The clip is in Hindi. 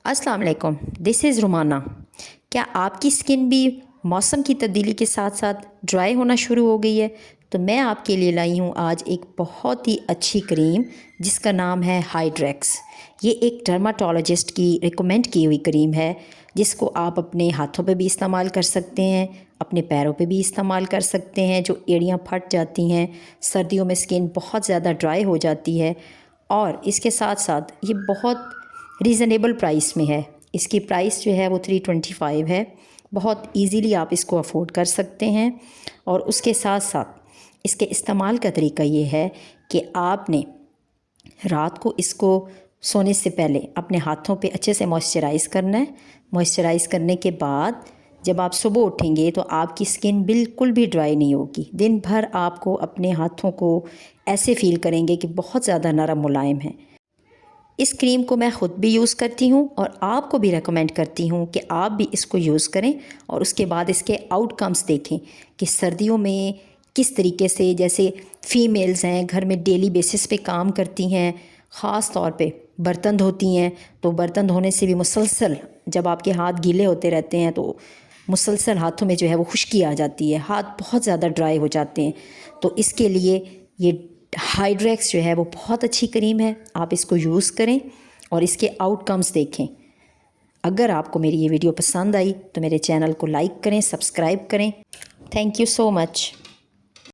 अस्सलाम वालेकुम, दिस इज़ रुमाना। क्या आपकी स्किन भी मौसम की तब्दीली के साथ साथ ड्राई होना शुरू हो गई है? तो मैं आपके लिए लाई हूँ आज एक बहुत ही अच्छी क्रीम जिसका नाम है हाइड्रेक्स। ये एक डर्माटोलॉजिस्ट की रिकमेंड की हुई क्रीम है जिसको आप अपने हाथों पे भी इस्तेमाल कर सकते हैं, अपने पैरों पे भी इस्तेमाल कर सकते हैं। जो एड़ियाँ फट जाती हैं, सर्दियों में स्किन बहुत ज़्यादा ड्राई हो जाती है, और इसके साथ साथ ये बहुत रीज़नेबल प्राइस में है। इसकी प्राइस जो है वो 325 है। बहुत इजीली आप इसको अफोर्ड कर सकते हैं। और उसके साथ साथ इसके इस्तेमाल का तरीका ये है कि आपने रात को इसको सोने से पहले अपने हाथों पे अच्छे से मॉइस्चराइज़ करना है। मॉइस्चराइज़ करने के बाद जब आप सुबह उठेंगे तो आपकी स्किन बिल्कुल भी ड्राई नहीं होगी। दिन भर आपको अपने हाथों को ऐसे फ़ील करेंगे कि बहुत ज़्यादा नरम मुलायम है। इस क्रीम को मैं ख़ुद भी यूज़ करती हूँ और आपको भी रेकमेंड करती हूँ कि आप भी इसको यूज़ करें और उसके बाद इसके आउटकम्स देखें कि सर्दियों में किस तरीके से, जैसे फ़ीमेल्स हैं घर में डेली बेसिस पे काम करती हैं, ख़ास तौर पे बर्तन धोती हैं, तो बर्तन धोने से भी मुसलसल जब आपके हाथ गीले होते रहते हैं तो मुसलसल हाथों में जो है वो खुश्की आ जाती है, हाथ बहुत ज़्यादा ड्राई हो जाते हैं। तो इसके लिए ये हाइड्रेक्स जो है वो बहुत अच्छी क्रीम है। आप इसको यूज़ करें और इसके आउटकम्स देखें। अगर आपको मेरी ये वीडियो पसंद आई तो मेरे चैनल को लाइक करें, सब्सक्राइब करें। Thank you so much.